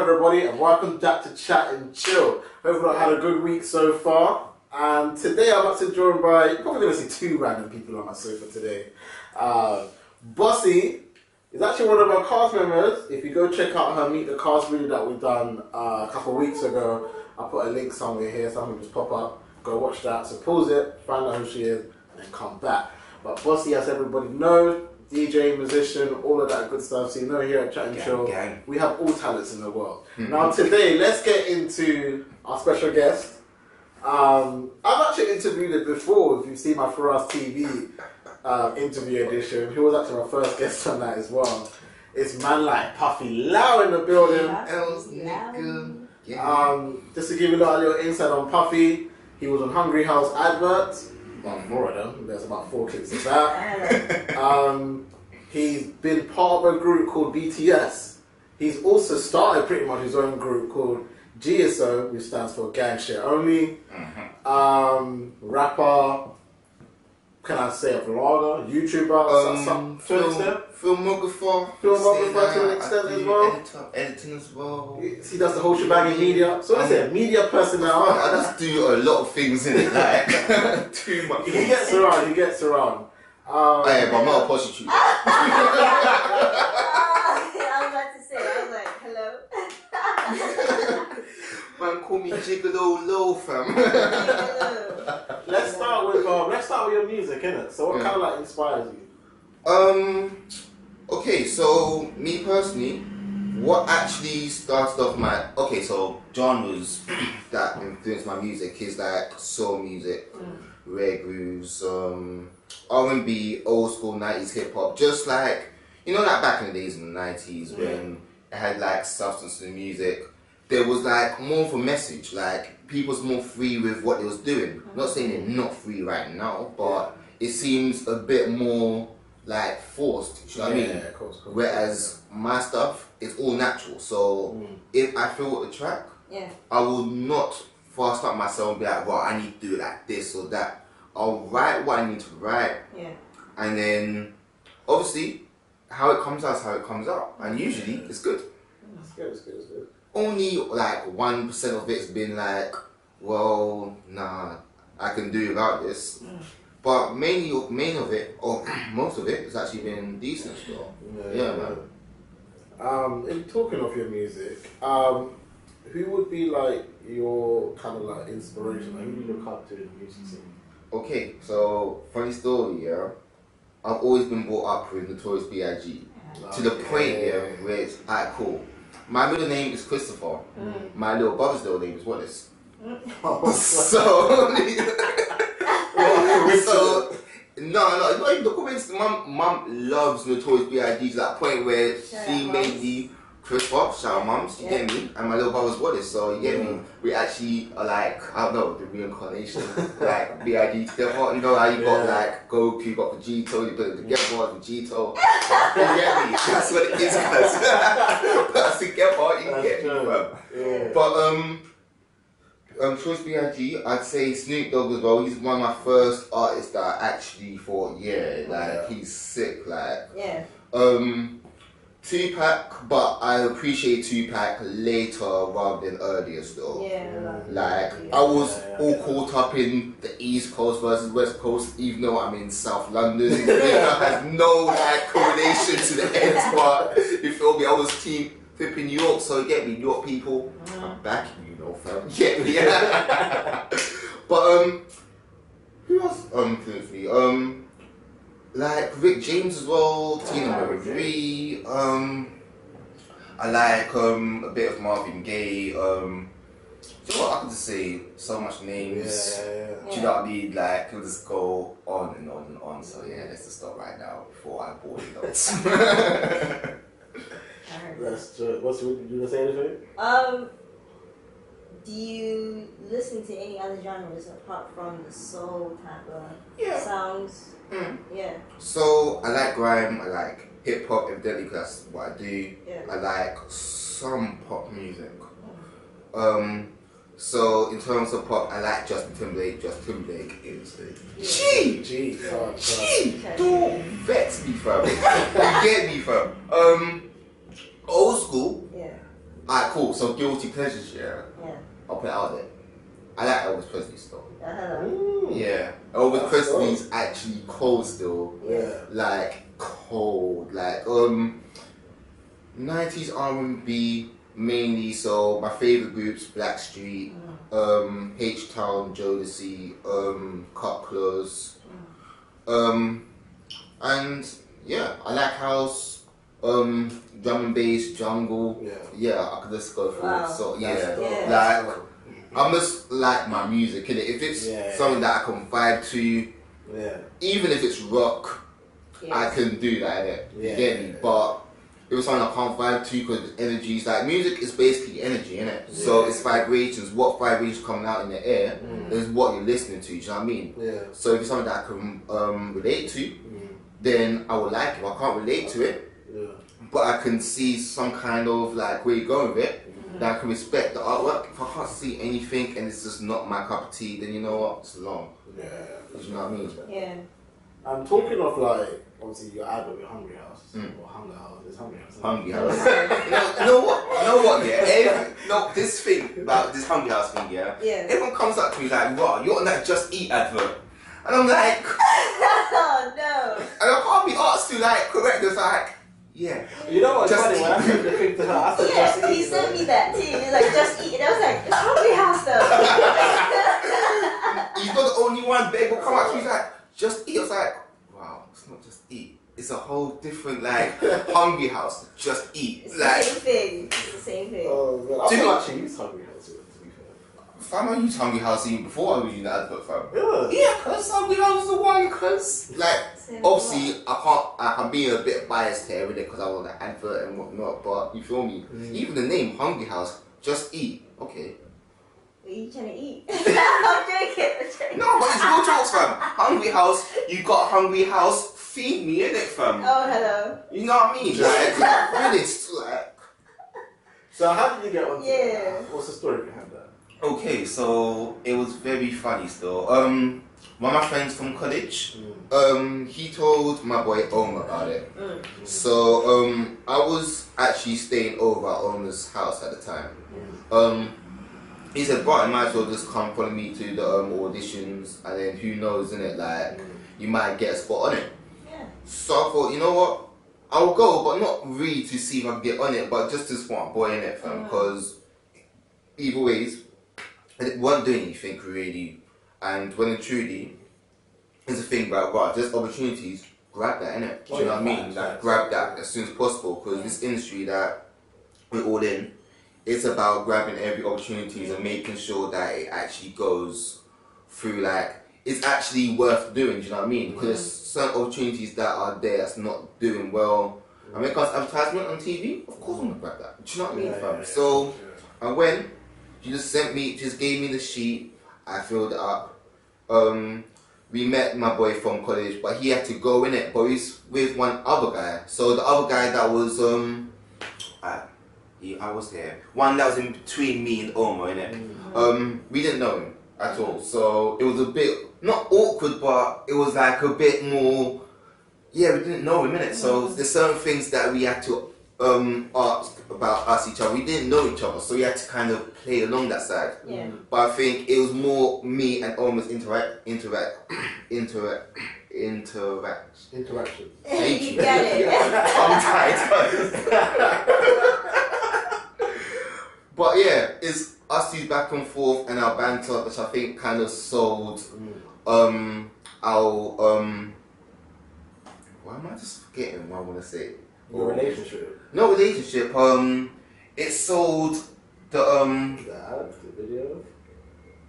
everybody, and welcome back to Chat and Chill. Hope you've had a good week so far. And today I'm actually joined by, you're probably going to see two random people on my sofa today. Bossy is actually one of our cast members. If you go check out her Meet the Cast video that we've done a couple of weeks ago, I'll put a link somewhere here, something will just pop up. Go watch that. So pause it, find out who she is, and then come back. But Bossy, as everybody knows, DJ, musician, all of that good stuff. So you know here at Chat and Chill, we have all talents in the world. Now today, let's get into our special guest. I've actually interviewed it before. If you've seen my FirahsTV interview edition, he was actually my first guest on that as well. It's man like Puffy Lowe in the building. Just to give you a little insight on Puffy, he was on Hungry House adverts. Well, more of them. There's about 4 clips of that. He's been part of a group called BTS. He's also started pretty much his own group called GSO, which stands for Gang Shit Only. Rapper, can I say a vlogger, YouTuber, to an extent? Filmographer To an extent as well. Editing as well. He does the whole shebang in media. So what's it? Media personnel. I just do a lot of things in it, like too much. He gets around. Yeah, but I'm not a prostitute. I was about to say, I was like, hello. Man, call me Gigolo Low, fam. Let's start with your music, innit? So what kind of like inspires you? Okay, so me personally, what actually started off my so genres that influence my music is like soul music, rare grooves, R&B, old school 90s hip hop, just like, you know, like back in the days in the 90s when it had like substance in the music. There was like more of a message, like people was more free with what they was doing. I'm not saying they're not free right now, but it seems a bit more like forced, you know what I mean? Of course. Whereas my stuff is all natural, so if I feel the track, I will not fast up myself and be like, well, I need to do it like this or that. I'll write what I need to write, and then obviously how it comes out is how it comes out, and usually it's good. It's good. Only like 1% of it's been like, well, nah, I can do without this. But main of it, or most of it, has actually been decent still. Yeah, man. In talking of your music, who would be like your kind of like inspiration? Like, who do you look up to in the music scene? Okay, so funny story, yeah. I've always been brought up with Notorious B.I.G. To the point, where it's alright, cool. My middle name is Christopher. My little brother's little name is Wallace. No, it's not even the comments. Mum loves Notorious B.I.G. to that point where she made the Christopher, shout out mums, you get me? And my little brother's Wallace, so you get me? We actually are like, I don't know, the reincarnation, like B.I.G. together. You know how you got like Goku, you got Vegito, you put it together with Vegito. You get me? That's what it is, cuz. Put us together, you get me, bro. But Choice B.I.G., I'd say Snoop Dogg as well. He's one of my first artists that I actually thought, he's sick, like. Tupac, but I appreciate Tupac later rather than earlier still. I was all caught up in the East Coast versus West Coast, even though I'm in South London. It has no like correlation to the ends, but you feel me? I was team flipping New York, so you get me, New York people. I'm backing you, know, fam. You get me? But who else influenced me? Like Rick James as well, Tina Marie. I like a bit of Marvin Gaye. You know what, I could just say so much names. Do you know what I mean? Like, it'll just go on and on and on. So yeah, let's just stop right now before I bore you notes. That's true. Did you say anything? Do you listen to any other genres apart from the soul type of sounds? So I like grime, I like hip hop, evidently, because that's what I do. I like some pop music. So in terms of pop, I like Justin Timberlake. Justin Timberlake is G. Don't vex me, fam. You get me, fam. Old school. Alright, cool. So guilty pleasures, Yeah. I'll put it out there. I like Elvis Presley still. Hello. Yeah. Elvis Presley's actually cold still. Yeah. Like cold. Like 90s R&B mainly. So my favorite groups: Blackstreet, H-Town, Jodeci, Cut Close, and yeah, I like house, drum and bass, jungle. Yeah, I could just go for it. So like I must like my music, innit? If it's something that I can vibe to, even if it's rock, I can do that, innit? You get me? But if it's something I can't vibe to because energy is like, music is basically energy, innit? So it's vibrations. What vibrations coming out in the air is what you're listening to, do you know what I mean? So if it's something that I can relate to, then I will like it. I can't relate to it, but I can see some kind of like where you're going with it. That I can respect the artwork. If I can't see anything and it's just not my cup of tea, then you know what? It's long. Do you know what I mean? Yeah. I'm talking of like, obviously your advert with Hungry House or Hunger House. It's Hungry House. Hungry House. You know what? Yeah. This thing about this Hungry House thing. Yeah. Everyone comes up to me like, "Wow, you're on that Just Eat advert," and I'm like, "Oh no!" And I can't be asked to like correct this. Like, yeah. You know what's funny? When I sent the thing to her, I said, "Just Eat." He sent me that too. He's like, "Just Eat," and I was like, "It's Hungry House though." He's not the only one. Babe will come up to me, he's like, "Just Eat." I was like, wow, it's not Just Eat. It's a whole different like Hungry House. Just Eat. It's like, the same thing. It's the same thing. Oh man, I feel actually use Hungry House to be fair. Fam, I used Hungry House even before I was using the advert, fam. Yeah. Yeah, cause Hungry House was the one, cause like obviously I'm being a bit biased here with it because I want the advert and whatnot, but you feel me? Even the name Hungry House, Just Eat, okay. What are you trying to eat? I'm joking. No, but it's real jokes, fam. Hungry House, you got Hungry House, feed me, innit, fam? Oh, hello. You know what I mean? Like, really, it's like. So how did you get onto that? What's the story behind that? Okay, so it was very funny still. One of my friends from college, he told my boy Omar about it. So I was actually staying over at Omar's house at the time. He said, "Bro, you might as well just come follow me to the auditions, and then who knows, innit? Like, you might get a spot on it." So I thought, you know what? I'll go, but not really to see if I can get on it, but just to support my boy in it, fam. Because either ways, it wasn't doing anything really. And when and truly, there's a thing about, right, there's opportunities, grab that, innit? Do you know what I mean? Like, grab that as soon as possible. Because this industry that we're all in, it's about grabbing every opportunities and making sure that it actually goes through, like, it's actually worth doing, do you know what I mean? Because there's certain opportunities that are there that's not doing well. And when it comes to advertisement on TV, of course I'm gonna grab that. Do you know what I mean, fam? So I went, she just gave me the sheet, I filled it up. We met my boy from college, but he had to go in it, but he's with one other guy. So the other guy that was I was there. One that was in between me and Omar, innit? We didn't know him at all, so it was a bit not awkward, but it was like a bit more. Yeah, we didn't know him, innit? So there's certain things that we had to ask about each other. We didn't know each other, so we had to kind of play along that side. But I think it was more me and Omar's interactions. Thank you. You get it. I'm tired. But yeah, it's us two back and forth and our banter, which I think kind of sold our why am I just forgetting what I want to say? Your relationship? No relationship. It sold the video?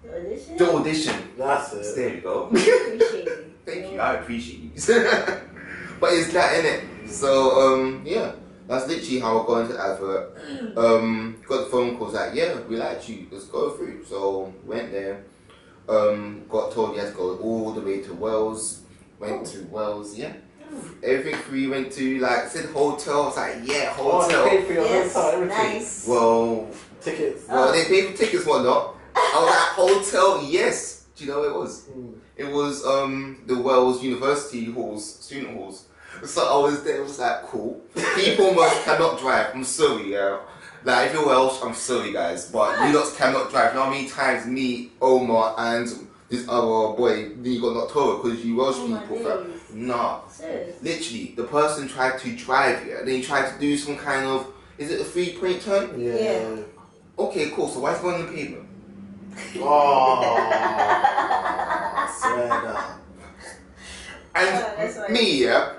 The audition? The audition. That's it. There you go. Appreciate you. Thank you, I appreciate you. But it's that, innit? So yeah. That's literally how I got into the advert. Got the phone calls like, yeah, we like you, let's go through. So went there, got told you had to go all the way to Wales. Went to Wales, yeah. Everything free, went to like, said hotel, I was like, yeah, hotel. Oh, they paid for your hotel, everything. Nice. Well, tickets. Well, they paid for tickets, whatnot. I was like, hotel, yes. Do you know what it was? It was the Wales University halls, student halls. So I was there, it was like, cool. People cannot drive, I'm sorry, yeah. Like, if you're Welsh, I'm sorry, guys, but you lot cannot drive. You know how many times me, Omar, and this other boy, you got knocked over because you Welsh people, fam. Nah. Serious? Literally, the person tried to drive you, and then he tried to do some kind of, is it a 3-point turn? Yeah. Okay, cool, so why is he going on the pavement? Oh, swear down. And me, Yeah.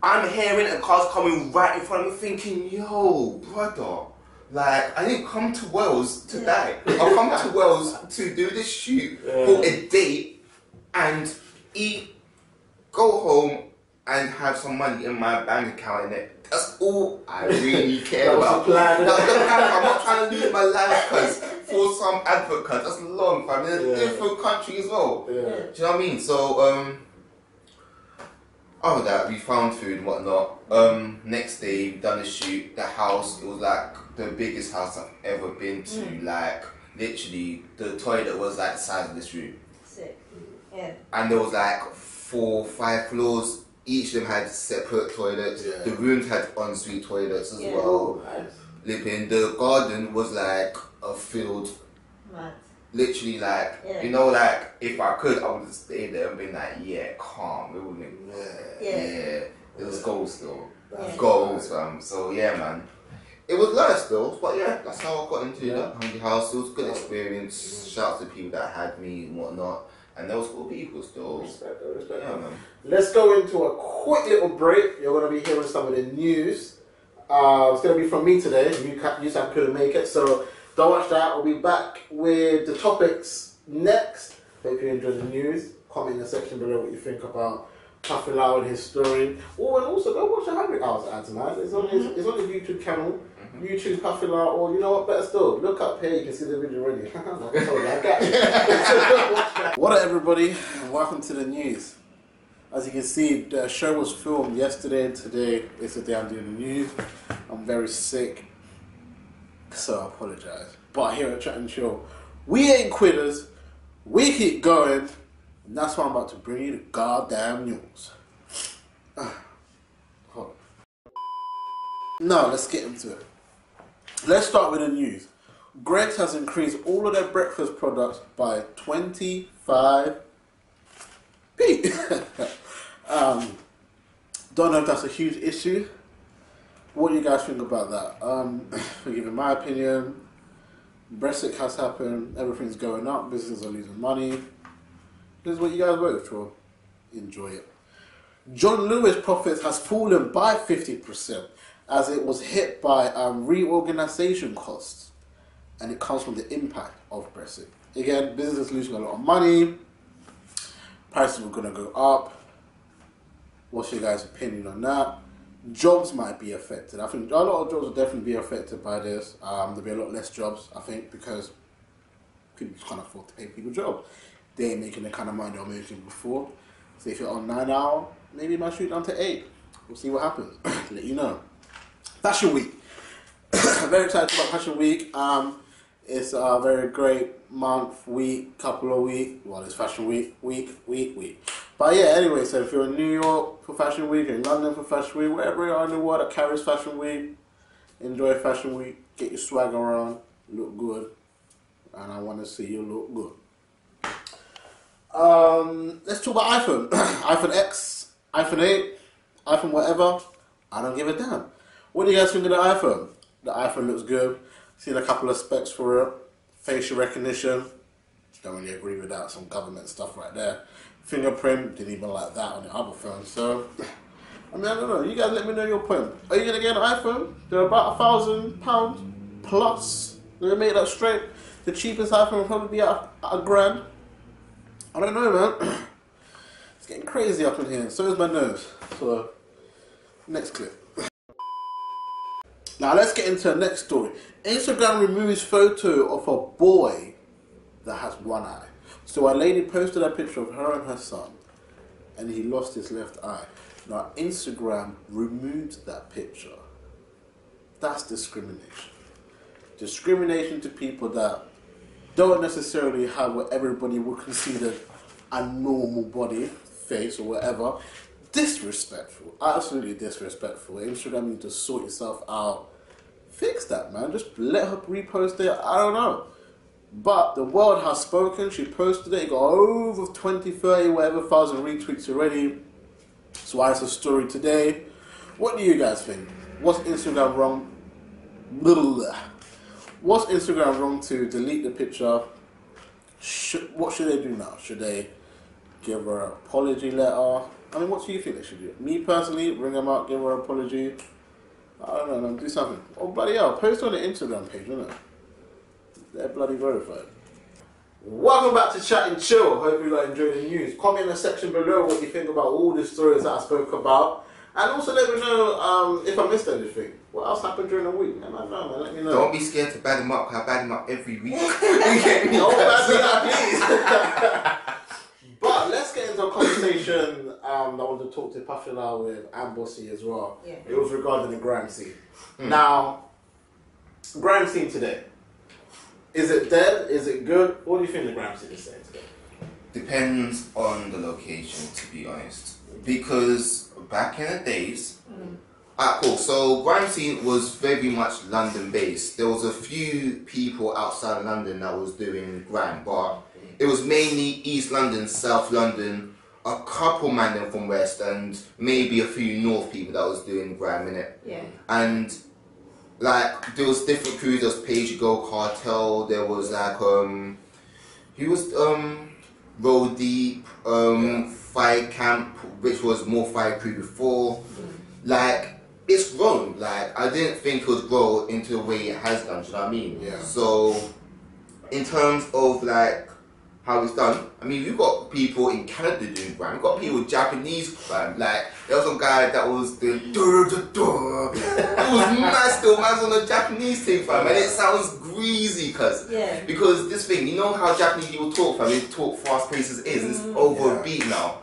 I'm hearing a car's coming right in front of me thinking, yo, brother, like, I didn't come to Wales to die. I've come to Wales to do this shoot for a date and eat, go home and have some money in my bank account in it. That's all I really care about. That was the plan. I'm not trying to lose my life cause for some advert cause that's long, fam. In a different country as well. Yeah. Do you know what I mean? So, after that, we found food and whatnot. Next day, we done the shoot. The house, it was like the biggest house I've ever been to. Like, literally, the toilet was like the size of this room. Sick. Yeah. And there was like 4, 5 floors. Each of them had separate toilets. Yeah. The rooms had ensuite toilets as Yeah. well. Nice. Living. The garden was like a field. Mad. Literally, like, you know, like, if I could, I would have stayed there and been like, yeah, calm. It would have been, yeah. It was goals though. Yeah. Goals, fam. So, yeah, man. It was nice though, but yeah, that's how I got into that hungry house. It was a good experience. Shout out to people that had me and whatnot. And there was cool people still. Respect. Yeah, man. Let's go into a quick little break. You're going to be hearing some of the news. It's going to be from me today. You Sam couldn't make it, so don't watch that. We'll be back with the topics next. Hope you enjoy the news. Comment in the section below what you think about Puffy Lowe and his story. Oh, and also go watch the Hungry Hours ads, man. It's on his YouTube channel. YouTube Puffy Lowe, or you know what, better still, look up here, you can see the video already. Like I told you, I got you. What up, everybody, and welcome to the news. As you can see, the show was filmed yesterday and today. It's the day I'm doing the news. I'm very sick, so I apologize. But here at Chat and Chill, we ain't quitters, we keep going, and that's why I'm about to bring you the goddamn news. Hold on. Now, let's get into it. Let's start with the news. Greggs has increased all of their breakfast products by 25p. Don't know if that's a huge issue. What do you guys think about that? For giving my opinion, Brexit has happened, everything's going up, businesses are losing money. This is what you guys voted for. Enjoy it. John Lewis profits has fallen by 50%. As it was hit by reorganisation costs, and it comes from the impact of Brexit. Again, businesses losing a lot of money, prices are going to go up. What's your guys' opinion on that? Jobs might be affected. I think a lot of jobs will definitely be affected by this. There'll be a lot less jobs, I think, because people can't afford to pay people jobs. They ain't making the kind of money they were making before. So if you're on 9 hours, maybe you might shoot down to 8. We'll see what happens. Let you know. Fashion Week. Very excited about Fashion Week. It's a very great month, week, couple of weeks. Well, it's Fashion Week. But yeah, anyway, so if you're in New York for Fashion Week, in London for Fashion Week, wherever you are in the world that carries Fashion Week, enjoy Fashion Week, get your swagger on, look good, and I want to see you look good. Let's talk about iPhone. iPhone X, iPhone 8, iPhone whatever. I don't give a damn. What do you guys think of the iPhone? The iPhone looks good. Seen a couple of specs for it. Facial recognition. Don't really agree with that. Some government stuff right there. Fingerprint. Didn't even like that on the other phone. So, I mean, I don't know. You guys let me know your point. Are you going to get an iPhone? They're about £1,000 plus. Let me make that straight. The cheapest iPhone will probably be at $1,000. I don't know, man. It's getting crazy up in here. So is my nose. So, next clip. Now let's get into the next story. Instagram removes photo of a boy that has one eye. So a lady posted a picture of her and her son, and he lost his left eye. Now Instagram removed that picture. That's discrimination. Discrimination to people that don't necessarily have what everybody would consider a normal body, face or whatever. Disrespectful. Absolutely disrespectful. Instagram, you need to sort yourself out. fix that, man. Just let her repost it. I don't know. But the world has spoken. She posted it. It got over 20, 30, whatever thousand retweets already. So why it's a story today. What do you guys think? What's Instagram wrong? What's Instagram wrong to delete the picture? What should they do now? Should they give her an apology letter? I mean, what do you think they should do? Me personally, ring them up, give her an apology. I don't know, man, do something. Oh, bloody hell, post on the Instagram page, isn't it? They're bloody verified. Welcome back to Chat and Chill. Hope you guys enjoyed the news. Comment in the section below what you think about all the stories that I spoke about. And also let me know if I missed anything. What else happened during the week? Man, I don't know, man. Let me know. Don't be scared to bad him up. I bad him up every week. You get me? Don't bad me up, please. But let's get into a conversation that I want to talk to Puffy Lowe with and Bossy as well. Yeah. It was regarding the grime scene. Now, grime scene today. Is it dead? Is it good? What do you think the grime scene is saying today? Depends on the location, to be honest. Because back in the days, cool. So grime scene was very much London based. There was a few people outside of London that was doing grime, but it was mainly East London, South London, a couple man from West, and maybe a few North people that was doing grime in it. Yeah. And like there was different crews. There was Page Go Cartel. There was like who was Roll Deep, Fire Camp, which was more Fire Crew before. Like it's grown. Like I didn't think it would grow into the way it has done. Do you know what I mean? Yeah. So in terms of like how it's done, I mean we've got people in Canada doing grime. We've got people with Japanese grime. Like there was some guy that was the it was mad still. Man's on a Japanese thing, fam, and it sounds greasy, because this thing, you know how Japanese people talk, fam. They talk fast paced as it is. It's over a beat now.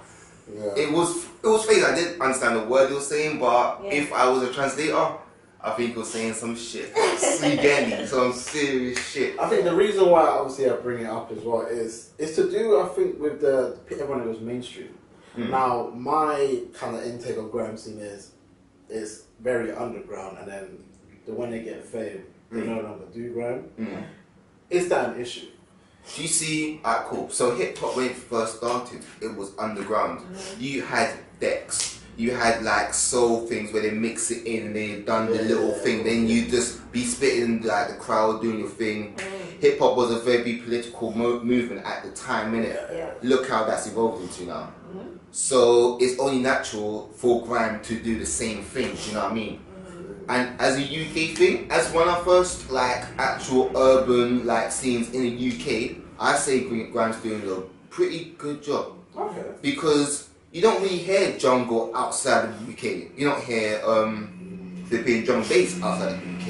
Yeah. It was crazy. I didn't understand the word he was saying, but if I was a translator, I think he was saying some shit. You get me? Some serious shit. I think the reason why obviously I bring it up as well is to do, I think, with everyone that was mainstream. Now my kind of intake of grime scene is very underground, and then when they get fame, they no longer do grime. Is that an issue? Do you see? Cool. So hip hop when it first started, it was underground. You had decks. You had like soul things where they mix it in and they done the little thing. Then you just be spitting like the crowd doing your thing. Hip hop was a very political movement at the time, innit? Look how that's evolved into now. So it's only natural for grime to do the same thing. Do you know what I mean? And as a UK thing, as one of our first like actual urban like scenes in the UK, I say grime's doing a pretty good job. Okay. Because you don't really hear jungle outside of the UK. You don't hear they play drum and bass outside of the UK.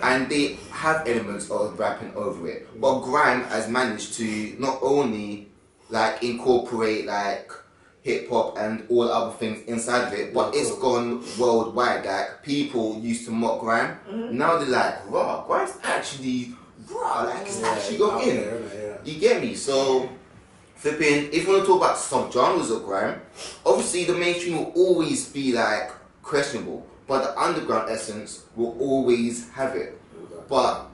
And they have elements of rapping over it. But grime has managed to not only like incorporate like hip hop and all other things inside of it, but it's gone worldwide. Like people used to mock grime, now they're like, raw, grime's actually raw, like it's actually going in. You get me? So flipping, if you want to talk about subgenres of grime, obviously the mainstream will always be like questionable, but the underground essence will always have it. But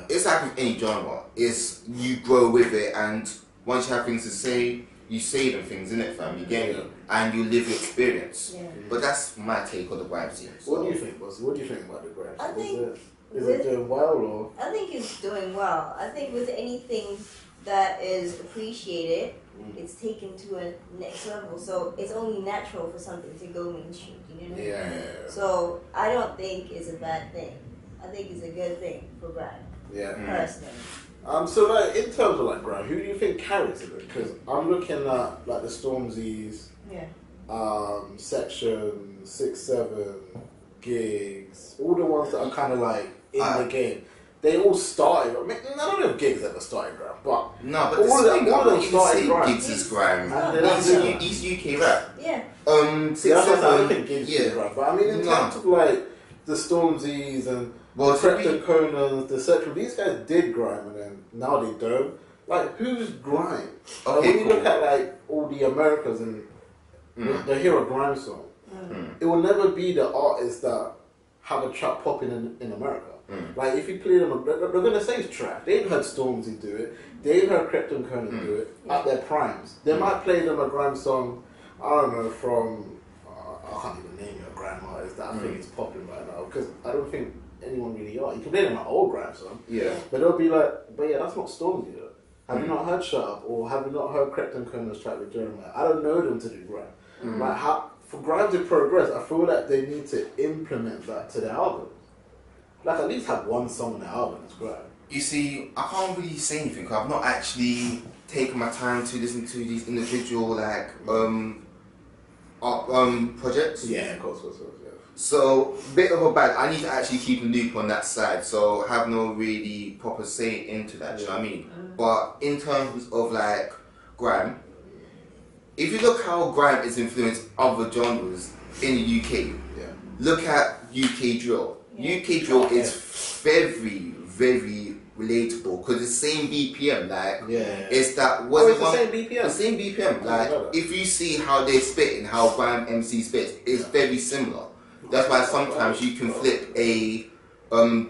it's like with any genre, it's you grow with it, and once you have things to say, you say them things, innit, fam? You get me? And you live your experience. But that's my take on the grime scene. So. What do you think, Boss? What do you think about the grime scene? I think is it doing well, or? I think it's doing well. I think with anything that is appreciated, it's taken to a next level. So it's only natural for something to go mainstream. You know what I mean? So I don't think it's a bad thing. I think it's a good thing for grime. Personally. So like in terms of like grime, who do you think carries it? Because I'm looking at like the Stormzy's, Section 6-7, Gigs, all the ones that are kind of like in the game. They all started. I mean, I don't know if Gigs ever started grime, but no, but all of them started grime. Gigs is grime. He's UK rap. Yeah. 6-7. I don't think Gigs is grime, but I mean in terms of like the Stormzy's and the Conans, the Section, these guys did grime and then now they don't. Like, who's grime? Okay, when you look at like all the Americans and they hear a grime song, it will never be the artist that have a track popping in America. Like if you play them, they're gonna say it's trash. They ain't heard Stormzy do it. They ain't heard Krypton Conan do it at their primes. They might play them a grime song, I don't know, from I can't even name a grime artist that I think is popping right now, because I don't think anyone really are. You can play them an old grime song, but they'll be like, but yeah, that's not Stormzy. Have you not heard Shut Up, or have you not heard Krypton Conan's track with Jeremiah? I don't know them to do grime. Like for grime to progress, I feel like they need to implement that to their album. Like at least have one song on the album that's grime. You see, I can't really say anything because I've not actually taken my time to listen to these individual like projects. Yeah, of course, yeah. So bit of a bad. I need to actually keep a loop on that side. So have no really proper say into that. Do you know what I mean? But in terms of like grime, if you look how grime has influenced other genres in the UK, look at UK drill. UK drill is very, very relatable because the same BPM, like it's that the same BPM. The same BPM, like if you see how they spit and how grime MC spits, it's very similar. That's why sometimes you can flip a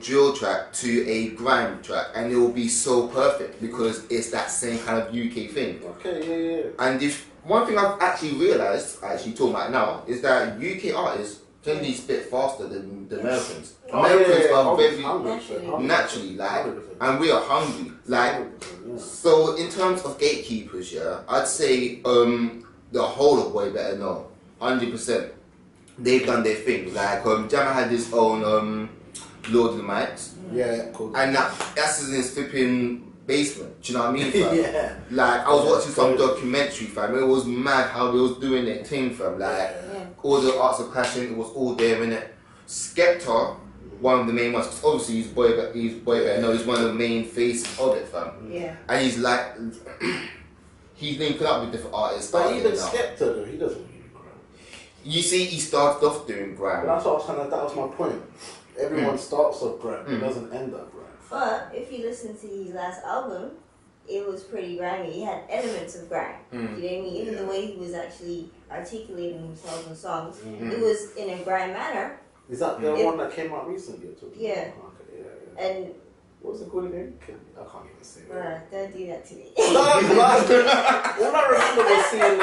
drill track to a grime track and it will be so perfect because it's that same kind of UK thing. Okay, yeah. And if one thing I've actually realised, talking about now, is that UK artists generally spit faster than the Americans. Americans are very naturally, like, and we are hungry. Like, so in terms of gatekeepers, I'd say the whole of Boy Better Know, 100%. They've done their thing. Like, Jammer had his own Lord of the Mics. Yeah, cool. And that's in his flipping basement. Do you know what I mean, fam? Like, I was watching some documentary, fam. It was mad how they was doing their thing, fam. Like, all the arts of clashing, it was all there, innit? Skepta, one of the main ones, 'cause obviously he's Boy Better Know, he's one of the main faces of it, fam. Yeah. And he's like, he's linking up with different artists. But even Skepta, though, he doesn't really grime. You see, he started off doing grime. That's what that was my point. Everyone starts off grime, it doesn't end up grime. But if you listen to his last album, it was pretty grimy. He had elements of grime. You know what I mean? Even the way he was actually articulating himself in songs, it was in a grime manner. Is that the one that came out recently? Yeah. Okay, yeah. And what was it called again? I can't even say that. don't do that to me. All I remember was seeing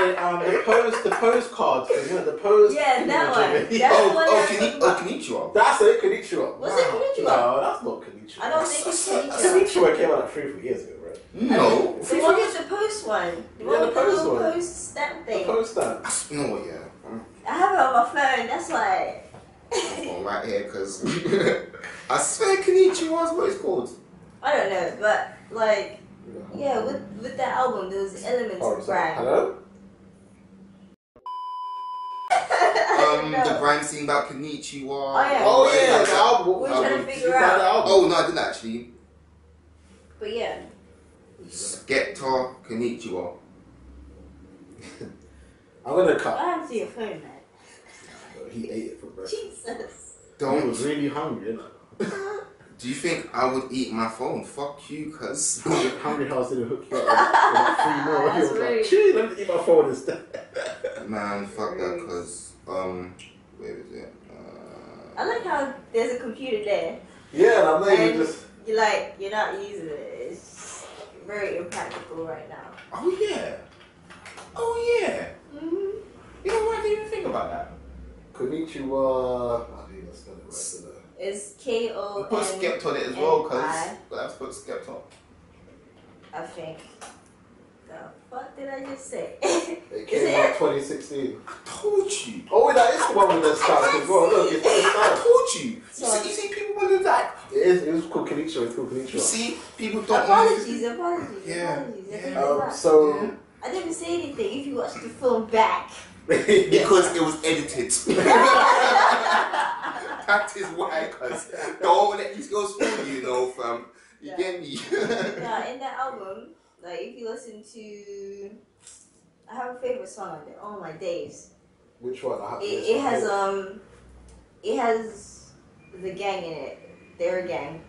the postcards thing, you know, the post. Yeah, that one. That's the one. Konnichiwa. That's it, Konnichiwa. Was it Konnichiwa? No, that's not Konnichiwa. I don't think it's Konnichiwa. Konnichiwa came out like 3-4 years ago, right? No. The one with the post one. The one with the little post stamp thing. The post stamp. No, I have it on my phone, that's why. I'm right here, because I swear Konnichiwa is what it's called. I don't know, but like, with that album, there was elements of grime. Hello? The grime scene about Konnichiwa. Oh yeah, the album. We're trying to figure out. Oh no, I didn't actually. But yeah. Skepta, Konnichiwa. I'm gonna cut. I have to see your phone, man. He ate it for breakfast. Jesus. He was really hungry, innit? Do you think I would eat my phone? Fuck you, cuz. Hungry House didn't hook you up with 3 more. He was like, gee, let me eat my phone instead. Man, fuck that, cuz. Where is it? I like how there's a computer there. Yeah, and I'm not even just. You're not using it. It's very impractical right now. Oh yeah. Oh yeah. You know what? I didn't even think about that. Konnichiwa. I didn't even spell it right today. It's K-O-N. Put Skepta on it as well, cuz. We'll have to put Skepta. I think. The fuck did I just say? It came out 2016. I told you. Oh, wait, that is the one with the stars as well. Look, it's the I stars. told you. You see people want to like. It was called Konnichiwa. It's called Konnichiwa. You see, people don't. Apologies. Yeah. So. I didn't say anything if you watch the film back. Because it was edited. That is why, cuz. Don't let these girls fool you, fam. You get me? Yeah, in that album, like if you listen to, I have a favorite song on there, All My Days. Which one? It has the gang in it. They're a gang.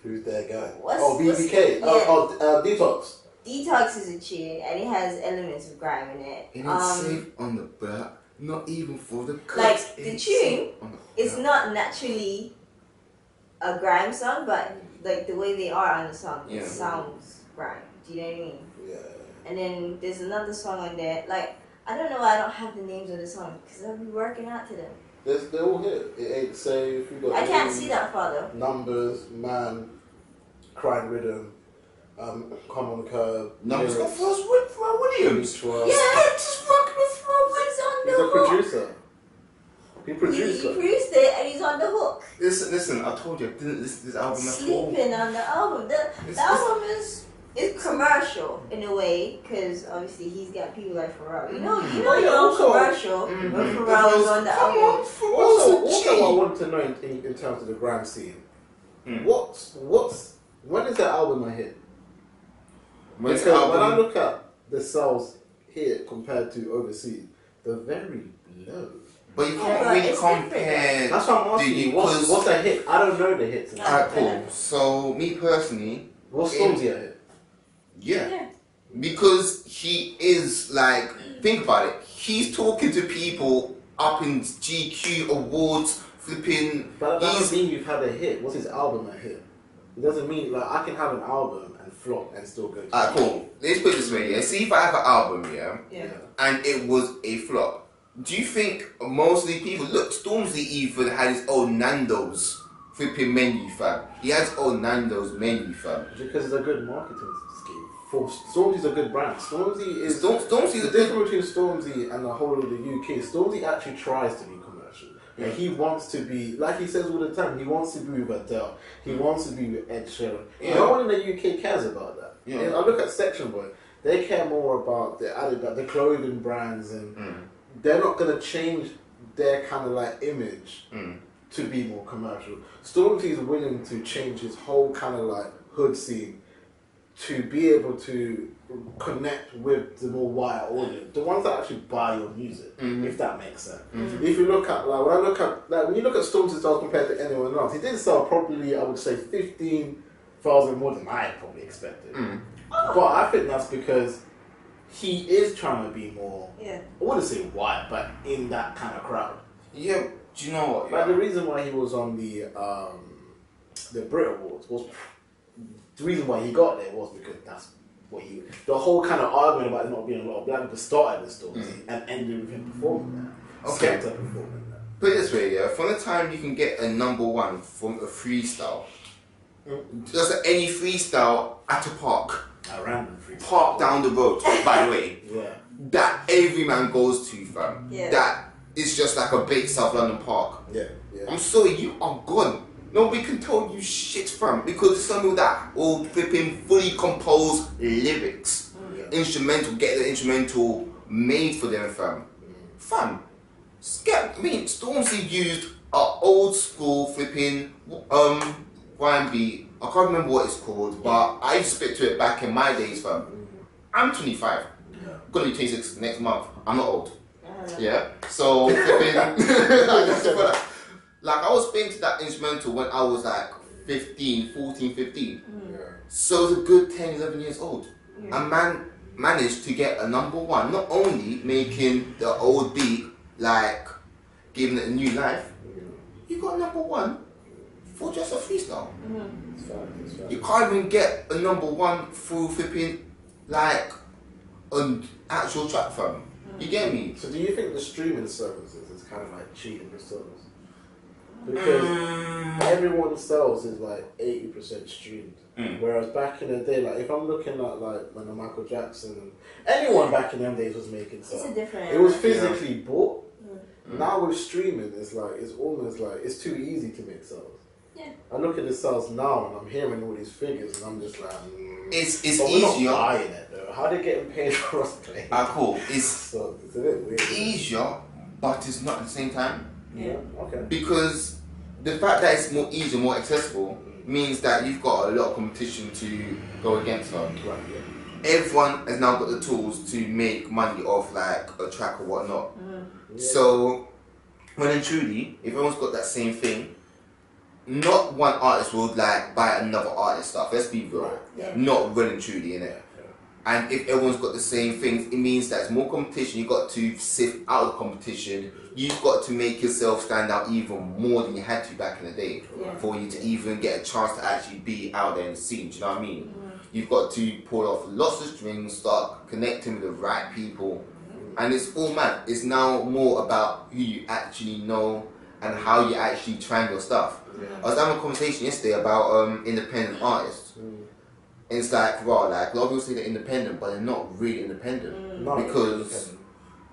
Who's their guy? What's BBK. Detox. Detox is a tune, and it has elements of grime in it. And it's safe on the block. Not even for the cuts. Like the tune is not naturally a grime song, but like the way they are on the song, it sounds grime. Do you know what I mean? Yeah. And then there's another song on there. Like I don't know why I don't have the names of the song because I've been working out to them. They're all here. It ain't safe. You got I can't see that far though. Numbers, man, crying rhythm, come on curve. Numbers got first with Williams. Yeah. Just fucking with He's on the He's a hook. producer. He produced He it. produced it and he's on the hook. Listen, I told you I didn't listen to this album at all. Sleeping on the album. The album is commercial in a way because obviously he's got people like Pharrell. You know your own commercial when Pharrell is on the album. Also, what I want to know in terms of the grime scene, when is that album a hit? Because when I look at the sales here compared to overseas, they're very low. But you can't really compare. That's what I'm asking you. What's a hit? I don't know the hits. Alright, cool. So me personally, what's Stormzy a hit? Yeah. Because he is like, think about it. He's talking to people up in GQ awards, flipping. But that doesn't mean you've had a hit. What's his album a hit? It doesn't mean like I can have an album and flop and still go. Alright, cool. Let's put it this way. Yeah. See if I have an album, and it was a flop. Do you think mostly people look? Stormzy even had his own Nando's flipping menu, fam. He has his own Nando's menu, fam. Because it's a good marketing scheme. Stormzy's a good brand. Stormzy's the difference between Stormzy and the whole of the UK. Stormzy actually tries to be commercial. Yeah. And he wants to be, like he says all the time, he wants to be with Adele. He wants to be with Ed Sheeran. Yeah. No one in the UK cares about that. Yeah. I look at Section Boy. They care more about the clothing brands and they're not going to change their kind of like image to be more commercial. Stormzy is willing to change his whole kind of like hood scene to be able to connect with the more wider audience, the ones that actually buy your music, if that makes sense. If you look at when you look at Stormzy's sales compared to anyone else, he did sell probably, I would say, 15,000 more than I probably expected. But I think that's because he is trying to be more, I wouldn't say white, but in that kind of crowd. Yeah, do you know what? But the reason why he was on the Brit Awards was, the reason why he got there was because that's what the whole kind of argument about there not being a lot of black people started with Stormzy and ended with him performing that. Okay. Performing that. Put it this way, from the time you can get a #1 from a freestyle, just any freestyle at a park. A random freestyle. Park down the road, by the way. Yeah. That every man goes to, fam. Yeah. That is just like a big South London park. Yeah. I'm sorry, you are gone. Nobody can tell you shit, fam, because it's something that all flipping fully composed lyrics. Instrumental, get the instrumental made for them, fam. Fam. Stormzy used an old school flipping rhyme beat. I can't remember what it's called, but I used to spit to it back in my days, fam. I'm 25. I'm gonna be 26 next month. I'm not old. Yeah. So like I was spitting to that instrumental when I was like 14, 15. So it was a good 10, 11 years old. A man managed to get a #1, not only making the old beat like giving it a new life, you got #1 for just a freestyle. You can't even get a #1 through flipping like an actual track from. You get me? So do you think the streaming services is kind of like cheating the sales? Because everyone's sales is like 80% streamed. Whereas back in the day, like if I'm looking at like when the Michael Jackson and anyone back in them days was making sales, it was physically bought. Now with streaming, it's almost like it's too easy to make sales. I look at the sales now and I'm hearing all these figures and I'm just like, it's but we're easier. Not buying it though. How they getting paid for us playing? Cool. It's a bit weird. Easier, but it's not at the same time. Yeah. Okay. Because the fact that it's more easier, more accessible, means that you've got a lot of competition to go against her. Right. Yeah. Everyone has now got the tools to make money off like a track or whatnot. So, when and truly, if everyone's got that same thing, not one artist will like buy another artist stuff. Let's be real. Not well and truly, innit? And if everyone's got the same things, it means that it's more competition. You've got to sift out of competition. You've got to make yourself stand out even more than you had to back in the day for you to even get a chance to actually be out there in the scene. Do you know what I mean? You've got to pull off lots of strings, start connecting with the right people. And it's all mad. It's now more about who you actually know and how you actually try your stuff. I was having a conversation yesterday about independent artists. And it's like, wow, like, a lot of people say they're independent, but they're not really independent. Because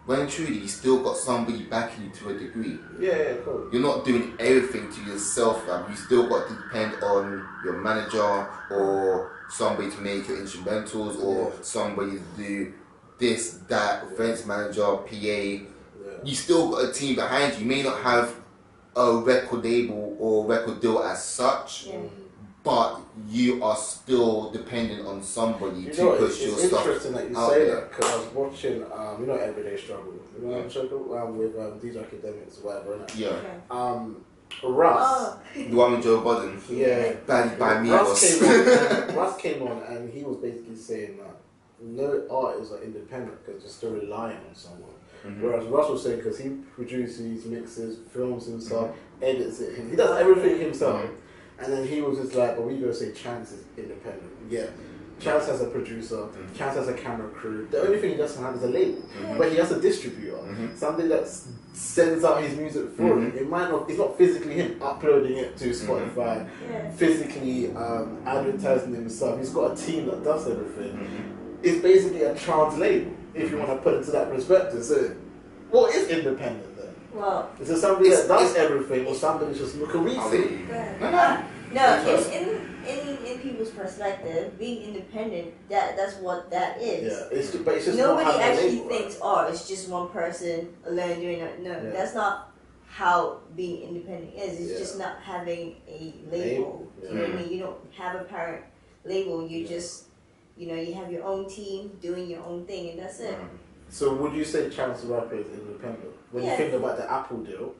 when truly, you still got somebody backing you to a degree. Yeah, cool. You're not doing everything to yourself, fam. You still got to depend on your manager or somebody to make your instrumentals or somebody to do this, that, events manager, PA. You still got a team behind you. You may not have a record label or record deal as such, but you are still dependent on somebody to push your stuff. It's interesting that you say that, because I was watching, you know, Everyday Struggle. You know, struggle with DJ Academics or whatever, innit? Yeah. Russ. The one with Joe Budden. Yeah. Banned by me. Russ came on and he was basically saying that no artists are independent because they're still relying on someone. Whereas Russ was saying, because he produces, mixes, films himself, edits it, he does everything himself. And then he was just like, but we going to say Chance is independent. Yeah. Chance has a producer, Chance has a camera crew. The only thing he doesn't have is a label. But he has a distributor. Something that sends out his music for him. It might not, it's not physically him uploading it to Spotify, physically advertising himself. He's got a team that does everything. It's basically a trans label, if you want to put it to that perspective. So, what is independent then? Well, is it somebody that does everything, or somebody just look a weasel? No, in people's perspective, being independent, that's what that is. Yeah, but it's just nobody not actually label, thinks, oh, it's just one person alone doing it. No, that's not how being independent is. It's just not having a label. You know what I mean? You don't have a parent label. You just, you know, you have your own team doing your own thing, and that's it. So would you say Chance the Rapper is independent? When you think about the Apple deal,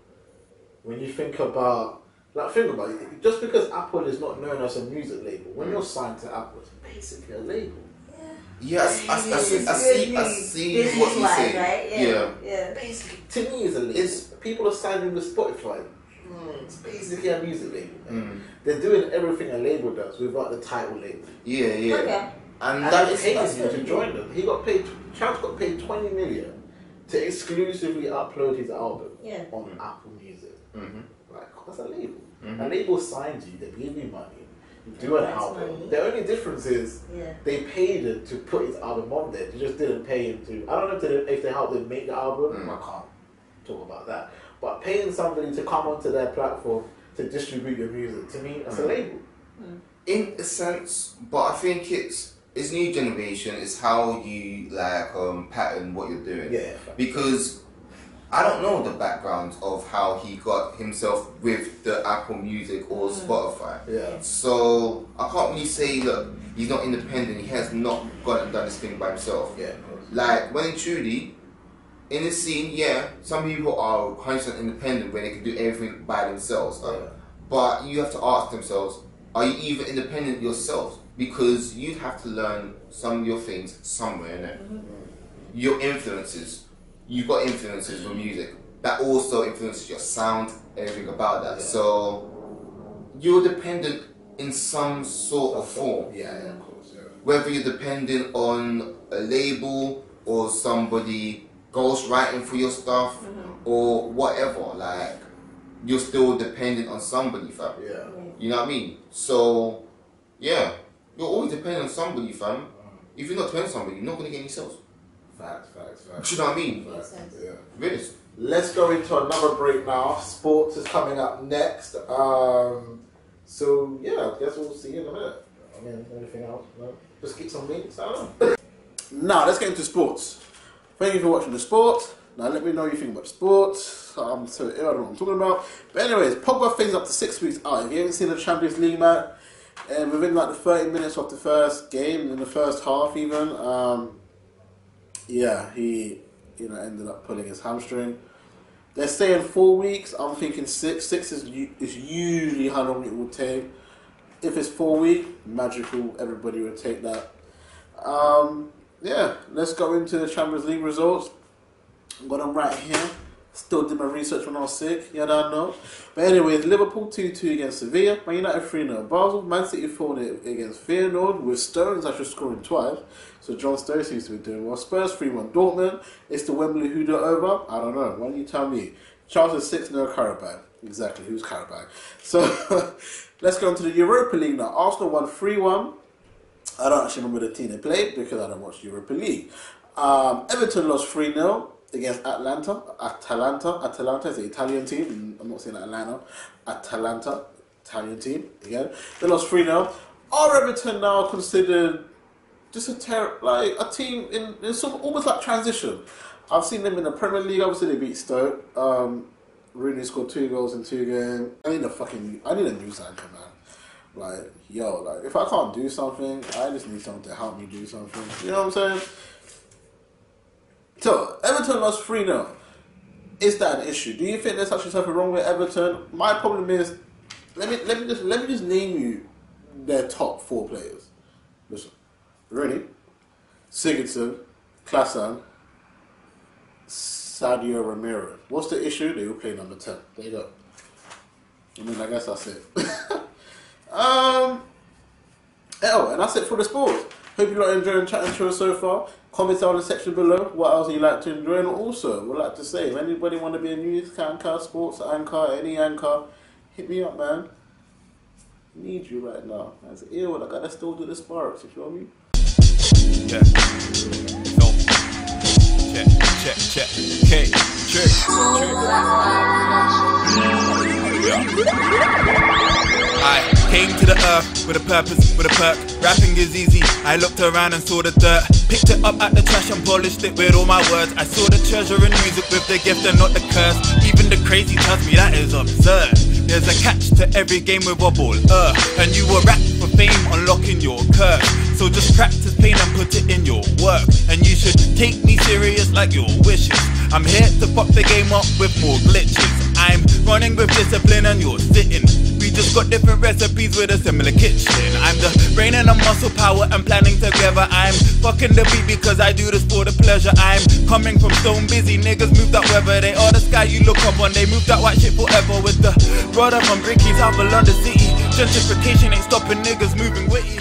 when you think about, like, think about it, just because Apple is not known as a music label, when you're signed to Apple, it's basically a label. Yes, I see what you say. Right? Yeah. Basically, to me, it's a label. People are signing with Spotify. It's basically a music label. They're doing everything a label does without the title label. Okay. And that is paying him to join them. He got paid. Chance got paid 20 million to exclusively upload his album on Apple Music. Like, that's a label. A label signs you. They give you money. You do an album. The only difference is they paid him to put his album on there. They just didn't pay him to. I don't know if they helped him make the album. I can't talk about that. But paying somebody to come onto their platform to distribute your music, to me, that's a label. In a sense, but I think it's new generation. It's how you like pattern what you're doing. Because I don't know the background of how he got himself with the Apple Music or Spotify. So I can't really say that he's not independent. He has not gone and done this thing by himself. Like, when truly in the scene, some people are 100% independent where they can do everything by themselves. But you have to ask themselves, are you even independent yourself? Because you'd have to learn some of your things somewhere, innit? Your influences. You've got influences with music. That also influences your sound, everything about that. So you're dependent in some sort of form. Of course. Whether you're dependent on a label or somebody ghostwriting for your stuff or whatever, like, you're still dependent on somebody, fam. You know what I mean? So, you're always dependent on somebody, fam. If you're not dependent on somebody, you're not going to get any sales. Facts. Do you know what I mean? Really? Let's go into another break now. Sports is coming up next. So, I guess we'll see you in a minute. I mean, anything else? No? Just get some links, I don't know. Now, let's get into sports. Thank you for watching the sport. Now, let me know what you think about sports. I'm so ill, I don't know what I'm talking about. But anyways, Pogba phased up to 6 weeks out. If you haven't seen the Champions League match, and within like the 30 minutes of the first game, in the first half even, he ended up pulling his hamstring. They're saying 4 weeks. I'm thinking 6. 6 is usually how long it will take. If it's 4 weeks, magical. Everybody will take that. Yeah, let's go into the Champions League results. I've got them right here. Still did my research when I was sick. Yeah, I don't know. But anyways, Liverpool 2-2 against Sevilla. Man United 3-0 Basel. Man City 4-0 against Feyenoord with Stones actually scoring twice. So John Stones seems to be doing well. Spurs 3-1 Dortmund. It's the Wembley Hooter over. I don't know. Why don't you tell me? Charlton 6-0 Karabakh. Exactly. Who's Karabakh? So let's go into the Europa League now. Arsenal won 3-1. I don't actually remember the team they played because I don't watch Europa League. Everton lost 3-0 against Atalanta is the Italian team. I'm not saying Atlanta. Atalanta, Italian team. Again, they lost 3-0. Are Everton now considered just a team in some almost like transition? I've seen them in the Premier League. Obviously, they beat Stoke. Rooney scored 2 goals in 2 games. I need a news anchor, man. Like, yo, like, if I can't do something, I just need someone to help me do something. You know what I'm saying? So, Everton lost 3-0. Is that an issue? Do you think there's actually something wrong with Everton? My problem is, let me just name you their top 4 players. Listen, Rooney, Sigurdsson, Klaassen, Sadio Romero. What's the issue? They will play number 10. There you go. I mean, I guess that's it. And that's it for the sports. Hope you are enjoying chatting to us so far. Comment down in the section below what else you like to enjoy, and also would like to say, if anybody want to be a news anchor, sports anchor, any anchor, hit me up, man. I need you right now. That's ill. I gotta still do the sparks. You feel me? Yeah. So check. Okay. Trick. I came to the earth with a purpose, with a perk. Rapping is easy, I looked around and saw the dirt. Picked it up at the trash and polished it with all my words. I saw the treasure in music with the gift and not the curse. Even the crazy tells me that is absurd. There's a catch to every game with a ball, and you were wrapped for fame, unlocking your curse. So just practice pain and put it in your work. And you should take me serious like your wishes. I'm here to fuck the game up with more glitches. I'm running with discipline and you're sitting. We just got different recipes with a similar kitchen. I'm the brain and the muscle power and planning together. I'm fucking the beat because I do this for the pleasure. I'm coming from stone busy, niggas moved up wherever they are. The sky you look up on, they moved that white shit forever. With the brother from Bricky, South of London City. Gentrification ain't stopping niggas moving witty.